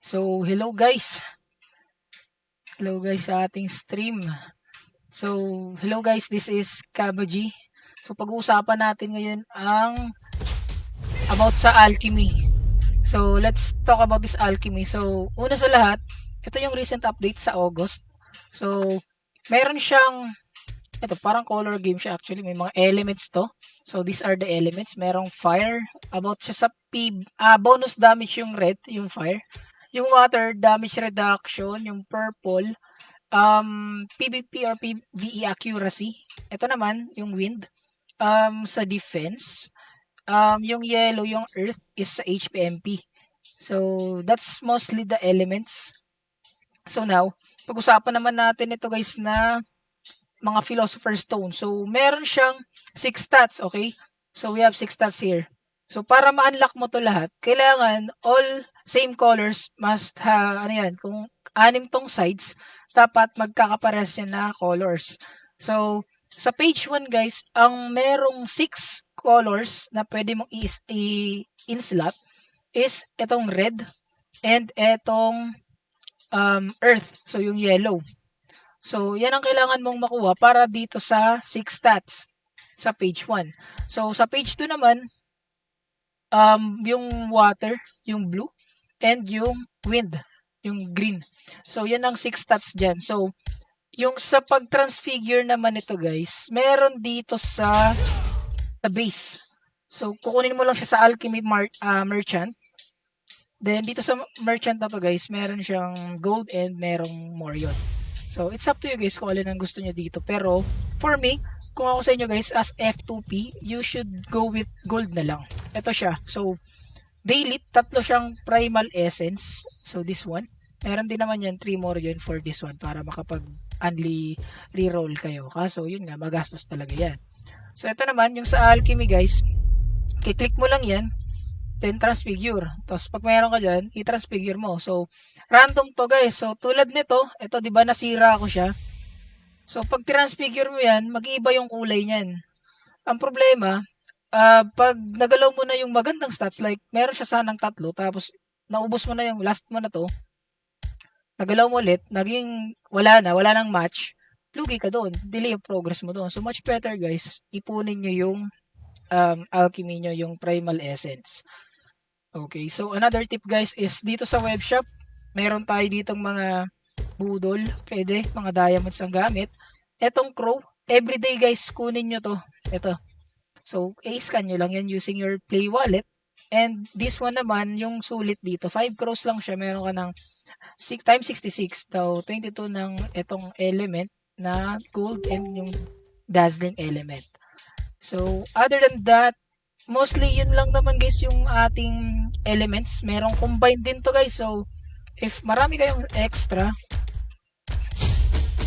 So, hello guys. Hello guys sa ating stream. So, hello guys, this is Kabaji. So, pag-uusapan natin ngayon ang about sa alchemy. So, let's talk about this alchemy. So, una sa lahat, ito yung recent update sa August. So, meron siyang ito, parang color game siya actually. May mga elements to. So, these are the elements. Merong fire. About siya sa bonus damage yung red, yung fire. Yung water, damage reduction. Yung purple, PvP or PvE accuracy. Ito naman, yung wind. Sa defense. Yung yellow, yung earth is sa HPMP. So, that's mostly the elements. So, now, pag-usapan naman natin ito guys na mga Philosopher's Stone. So, meron siyang 6 stats, okay? So, we have 6 stats here. So, para ma-unlock mo to lahat, kailangan all same colors must ano yan, kung 6 tong sides, dapat magkakaparehas yan na colors. So, sa page 1 guys, ang merong 6 colors na pwede mong i-slot is itong red and itong earth, so yung yellow. So, yan ang kailangan mong makuha para dito sa 6 stats sa page 1. So, sa page 2 naman, yung water, yung blue, and yung wind, yung green. So, yan ang 6 stats dyan. So, yung sa pag-transfigure naman ito guys, meron dito sa base. So, kukunin mo lang siya sa alchemy merchant. Then, dito sa merchant na to guys, meron siyang gold and merong morion. So, it's up to you guys kung alin ang gusto nyo dito. Pero, for me, kung ako sa inyo guys, as F2P, you should go with gold na lang. Ito siya. So, daily, 3 siyang primal essence. So, this one. Meron din naman yan, 3 more yun for this one para makapag-unli reroll kayo. Kaso, yun nga, magastos talaga yan. So, ito naman, yung sa alchemy guys, kiklik mo lang yan. Then transfigure. Tapos pag mayroon ka dyan, i-transfigure mo. So, random to guys. So, tulad nito, ito di ba nasira ko siya. So, pag transfigure mo yan, mag-iiba yung kulay niyan. Ang problema, pag nagalaw mo na yung magandang stats, like meron siya sanang 3, tapos naubos mo na yung last mo na to, nagalaw mo ulit, naging wala nang match, lugi ka doon. Delay yung progress mo doon. So, much better guys, ipunin nyo yung alchemy nyo, yung primal essence. Okay, so another tip guys is dito sa web shop, meron tayo ditong mga budol, pwede, mga diamonds ang gamit. Etong crow, everyday guys, kunin nyo to. Ito. So, i-scan nyo lang yan using your Play Wallet. And this one naman, yung sulit dito, 5 crows lang siya, meron ka ng 6 times 66, so 22 ng etong element na gold and yung dazzling element. So, other than that, mostly yun lang naman guys yung ating elements. Merong combined din to guys. So, if marami kayong extra,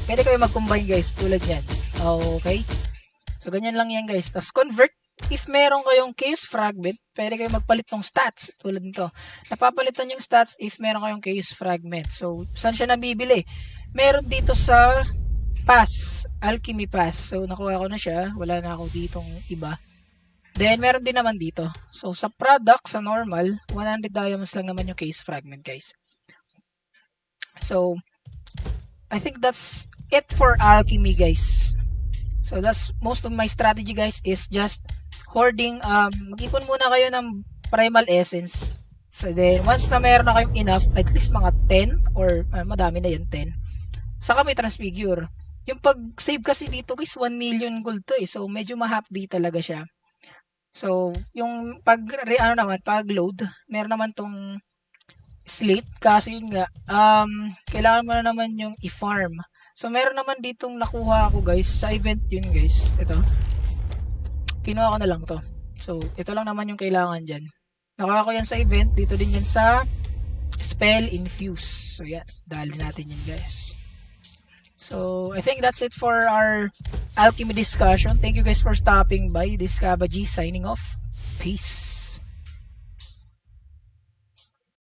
pwede kayo mag-combine guys tulad yan. Okay? So, ganyan lang yan guys. Tapos convert, if meron kayong chaos fragment, pwede kayo magpalit ng stats tulad nito. Napapalitan yung stats if meron kayong chaos fragment. So, saan siya nabibili? Meron dito sa pass, alchemy pass. So, nakuha ko na siya. Wala na ako ditong iba. Then, meron din naman dito. So, sa product, sa normal, 100 diamonds lang naman yung case fragment, guys. So, I think that's it for alchemy, guys. So, that's most of my strategy, guys, is just hoarding. Mag-ipon muna kayo ng primal essence. So, then, once na meron na kayong enough, at least mga 10, or madami na yun, 10. Saka may transfigure. Yung pag-save kasi dito, guys, 1 million gold to eh. So, medyo ma-half-day talaga siya. So, yung pag-load, meron naman tong slate, kasi yun nga, kailangan mo na naman yung i-farm. So, meron naman ditong nakuha ako guys, sa event yun guys, ito. Kinuha ko na lang to. So, ito lang naman yung kailangan dyan. Nakuha ko yan sa event, dito din yan sa spell infuse. So, yan, dali natin yan guys. So, I think that's it for our alchemy discussion. Thank you guys for stopping by. This is Kabaji signing off. Peace.